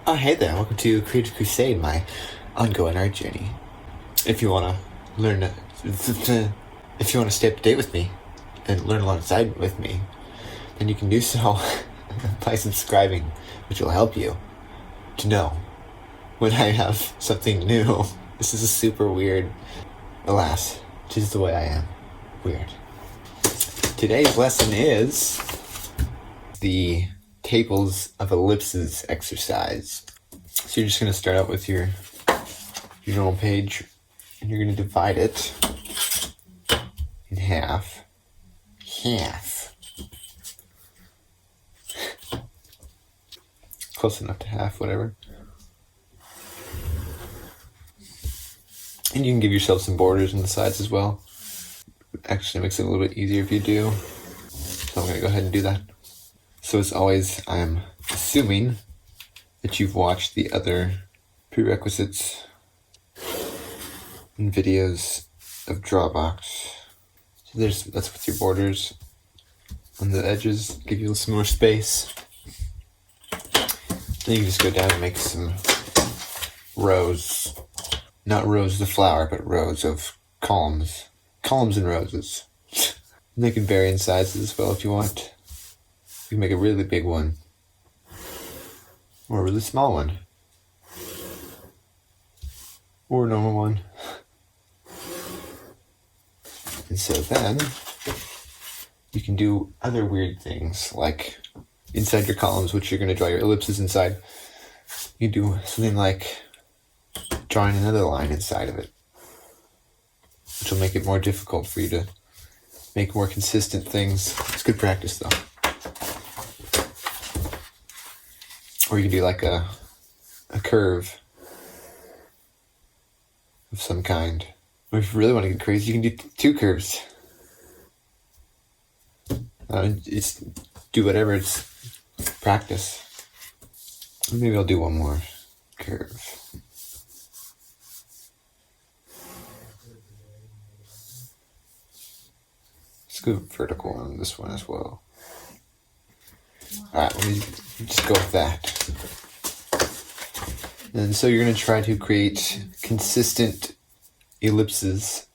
Oh, hey there, welcome to Creative Crusade, my ongoing art journey. If you want to learn, if you want to stay up to date with me and learn alongside with me, then you can do so by subscribing, which will help you to know when I have something new. This is a super weird, alas, just the way I am, weird. Today's lesson is the tables of ellipses exercise. So you're just going to start out with your normal page, and you're going to divide it in half. Close enough to half, whatever. And you can give yourself some borders on the sides as well. Actually, it makes it a little bit easier if you do. So I'm going to go ahead and do that. So as always, I'm assuming that you've watched the other prerequisites and videos of Drawbox. So that's with your borders on the edges, give you some more space. Then you can just go down and make some rows. Not rows of the flower, but rows of columns. Columns and roses. And they can vary in sizes as well if you want. You can make a really big one, or a really small one, or a normal one. And so then you can do other weird things, like inside your columns, which you're going to draw your ellipses inside. You can do something like drawing another line inside of it, which will make it more difficult for you to make more consistent things. It's good practice though. Or you can do like a curve of some kind. Or if you really want to get crazy, you can do two curves. It's do whatever, it's practice. Maybe I'll do one more curve. Let's go vertical on this one as well. Alright, let me just go with that. And so you're going to try to create consistent ellipses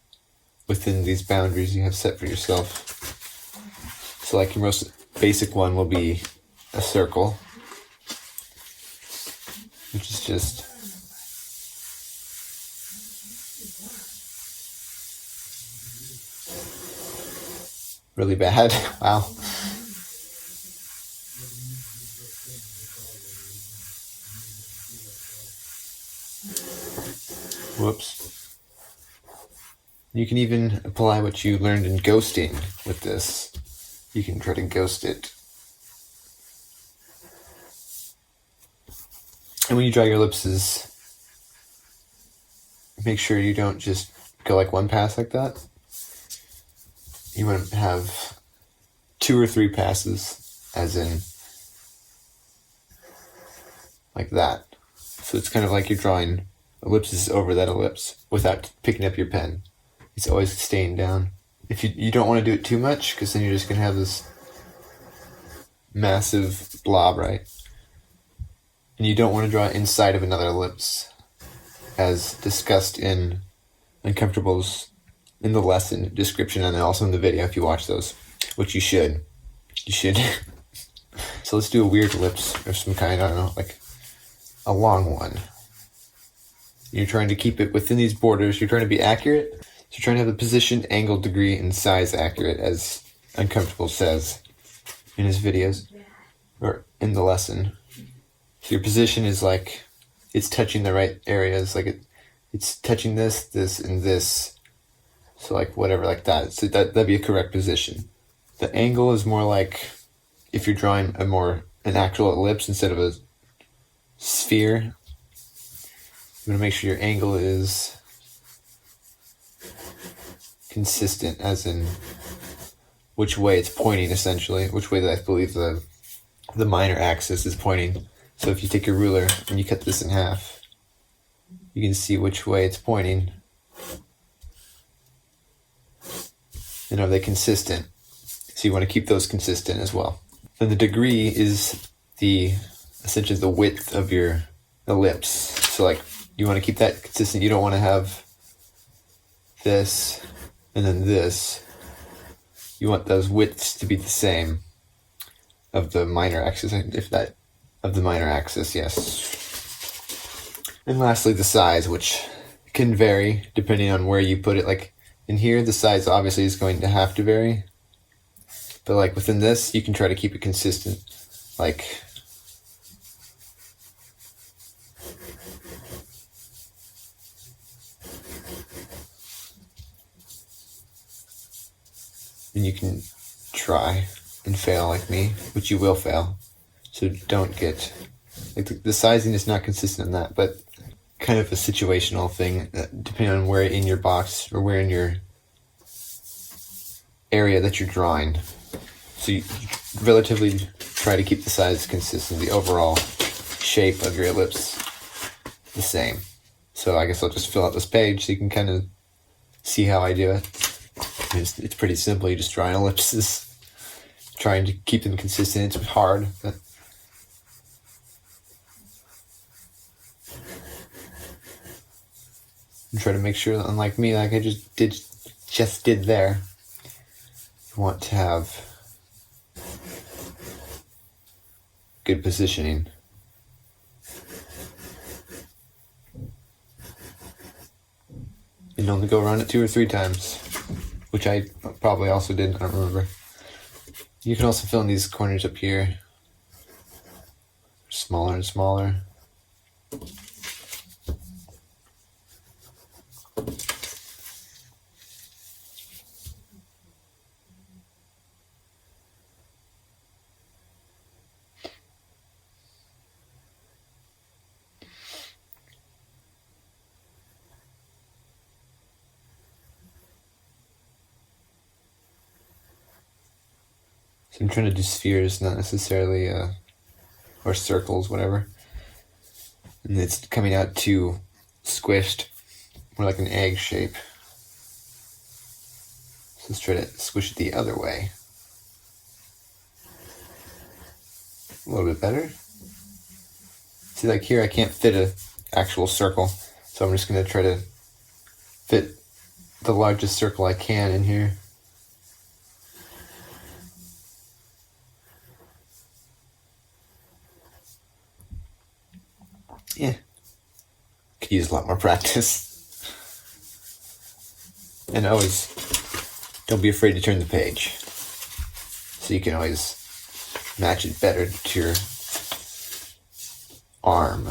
within these boundaries you have set for yourself. So like your most basic one will be a circle, which is just really bad. Wow. Whoops. You can even apply what you learned in ghosting with this. You can try to ghost it. And when you draw your ellipses, make sure you don't just go like one pass like that. You want to have 2 or 3 passes, as in like that. So it's kind of like you're drawing ellipses over that ellipse without picking up your pen. It's always staying down. If you don't want to do it too much, because then you're just going to have this massive blob, right? And you don't want to draw inside of another ellipse, as discussed in Uncomfortables in the lesson description and also in the video if you watch those, which you should. You should. So let's do a weird ellipse of some kind, I don't know, like a long one. You're trying to keep it within these borders. You're trying to be accurate. So you're trying to have the position, angle, degree, and size accurate, as Uncomfortable says in his videos, or in the lesson. So your position is like, it's touching the right areas, like it's touching this, this, and this. So like whatever, like that. So that'd be a correct position. The angle is more like if you're drawing an actual ellipse instead of a sphere. You want to make sure your angle is consistent, as in which way it's pointing, essentially. Which way that I believe the minor axis is pointing. So if you take your ruler and you cut this in half, you can see which way it's pointing. And are they consistent? So you want to keep those consistent as well. Then the degree is essentially the width of your ellipse. So like you want to keep that consistent. You don't want to have this and then this. You want those widths to be the same of the minor axis, of the minor axis, yes. And lastly, the size, which can vary depending on where you put it. Like in here, the size obviously is going to have to vary. But like within this, you can try to keep it consistent. Like and you can try and fail like me, which you will fail. So don't get like the sizing is not consistent in that, but kind of a situational thing, depending on where in your box or where in your area that you're drawing. So you relatively try to keep the size consistent, the overall shape of your ellipse the same. So I guess I'll just fill out this page so you can kind of see how I do it. It's pretty simple. You just draw ellipses, trying to keep them consistent. It's hard, but and try to make sure that, unlike me, like I just did there, you want to have good positioning. And only go around it 2 or 3 times, which I probably also did, I don't remember. You can also fill in these corners up here, smaller and smaller. So I'm trying to do spheres, not necessarily, or circles, whatever. And it's coming out too squished, more like an egg shape. So let's try to squish it the other way. A little bit better. See, like here I can't fit an actual circle, so I'm just going to try to fit the largest circle I can in here. Yeah, could use a lot more practice. And always, don't be afraid to turn the page, so you can always match it better to your arm.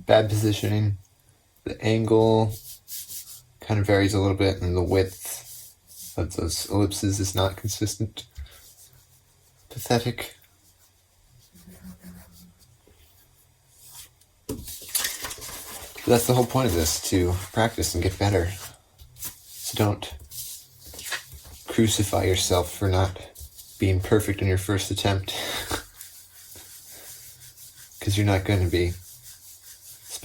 Bad positioning. The angle kind of varies a little bit, and the width of those ellipses is not consistent. Pathetic. But that's the whole point of this, to practice and get better. So don't crucify yourself for not being perfect in your first attempt. Because you're not going to be.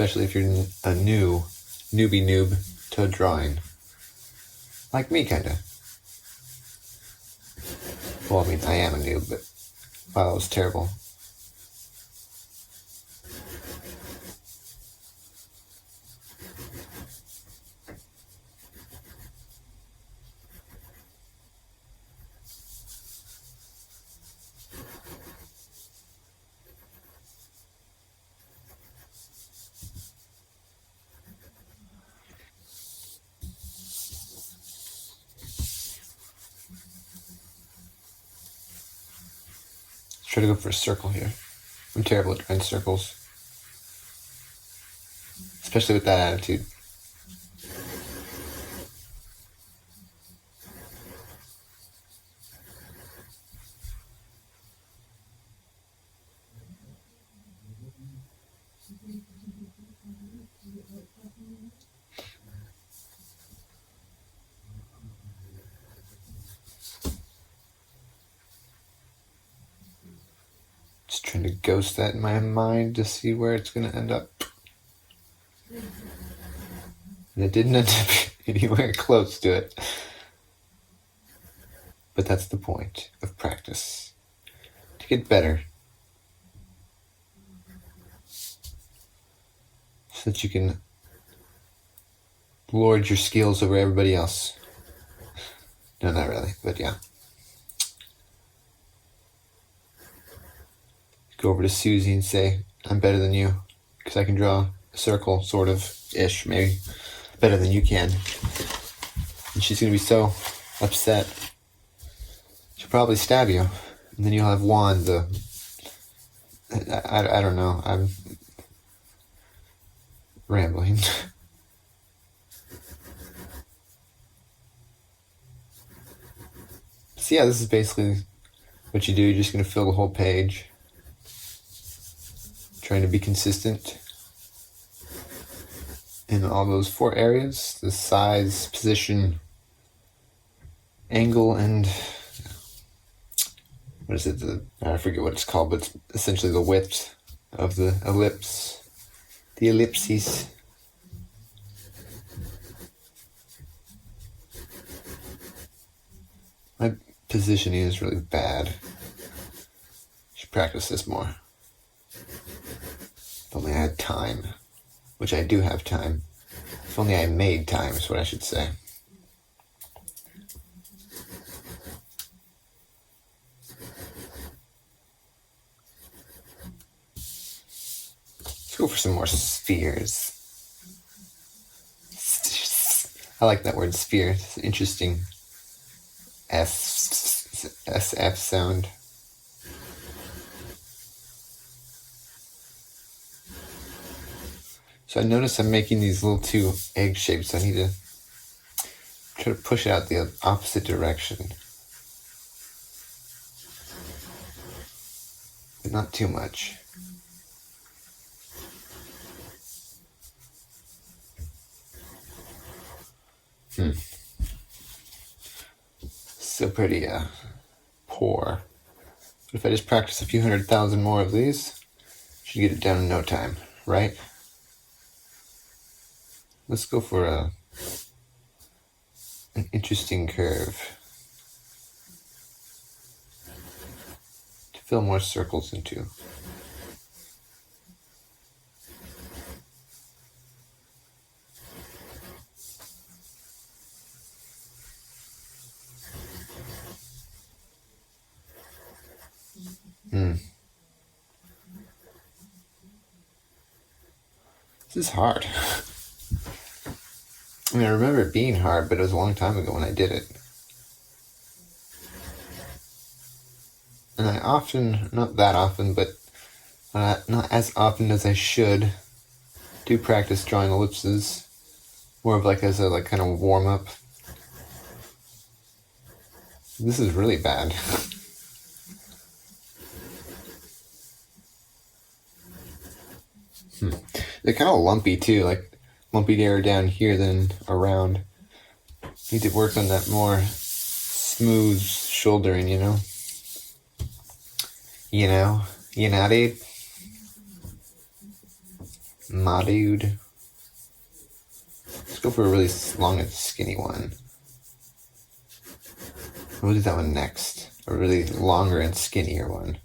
Especially if you're a newbie noob to drawing. Like me, kind of. Well, I mean, I am a noob, but wow, it was terrible. Try to go for a circle here. I'm terrible at drawing circles. Especially with that attitude. Just trying to ghost that in my mind to see where it's going to end up. And it didn't end up anywhere close to it. But that's the point of practice. To get better. So that you can lord your skills over everybody else. No, not really, but yeah. Go over to Susie and say, I'm better than you, because I can draw a circle, sort of, ish, maybe, better than you can. And she's going to be so upset. She'll probably stab you, and then you'll have won the... I don't know, I'm rambling. So yeah, this is basically what you do. You're just going to fill the whole page. Trying to be consistent in all those 4 areas. The size, position, angle, and what is it? I forget what it's called, but it's essentially the width of the ellipse. The ellipses. My positioning is really bad. Should practice this more. If only I had time, which I do have time. If only I made time is what I should say. Let's go for some more spheres. I like that word, sphere. It's an interesting SF sound. So I notice I'm making these little 2 egg shapes. I need to try to push out the opposite direction. But not too much. Still pretty poor. But if I just practice a few 100,000 more of these, I should get it down in no time, right? Let's go for an interesting curve. To fill more circles into. This is hard. I mean, I remember it being hard, but it was a long time ago when I did it. And I often, not that often, but not as often as I should, do practice drawing ellipses. More of like as a kind of warm up. This is really bad. They're kind of lumpy too, like lumpy air down here than around. Need to work on that more smooth shouldering, you know? You know, dude? My dude. Let's go for a really long and skinny one. We'll do that one next. A really longer and skinnier one.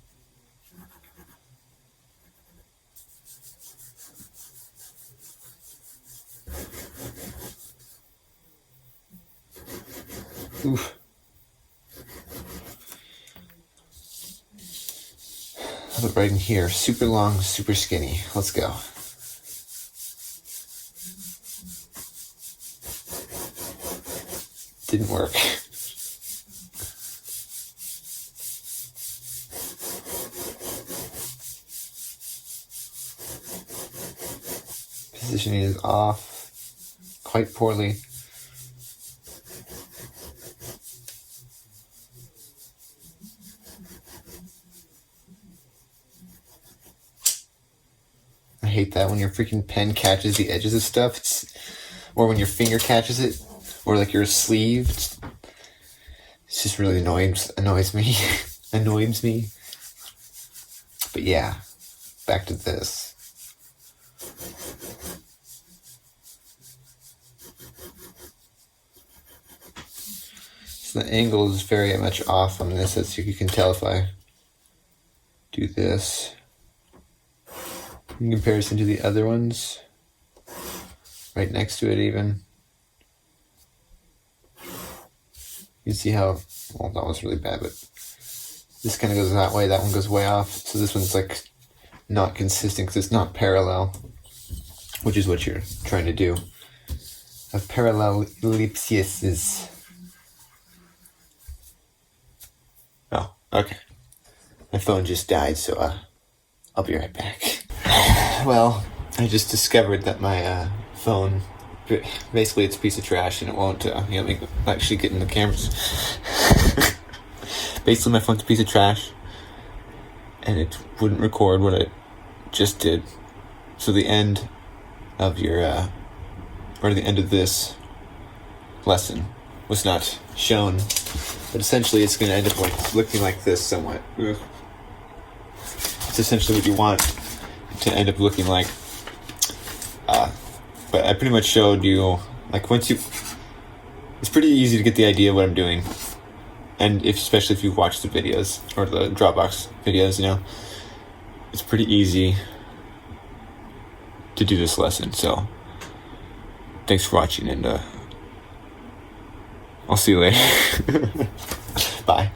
Oof. I'll put right in here. Super long, super skinny. Let's go. Didn't work. Positioning is off quite poorly. I hate that when your freaking pen catches the edges of stuff, or when your finger catches it, or like your sleeve. It's just really annoys me. Annoys me. But yeah, back to this. So the angle is very much off on this, as you can tell if I do this. In comparison to the other ones, right next to it even. You can see how, well, that was really bad, but this kind of goes that way, that one goes way off. So this one's like not consistent because it's not parallel, which is what you're trying to do. A parallel ellipses is... Oh, okay. My phone just died, so I'll be right back. Well, I just discovered that my phone, basically it's a piece of trash and it won't actually get in the cameras. Basically my phone's a piece of trash and it wouldn't record what I just did. So the end of your, or the end of this lesson was not shown, but essentially it's going to end up looking like this somewhat. It's essentially what you want to end up looking like. But I pretty much showed you, like, it's pretty easy to get the idea of what I'm doing. And especially if you've watched the videos, or the Dropbox videos, it's pretty easy to do this lesson. So, thanks for watching, and I'll see you later. Bye.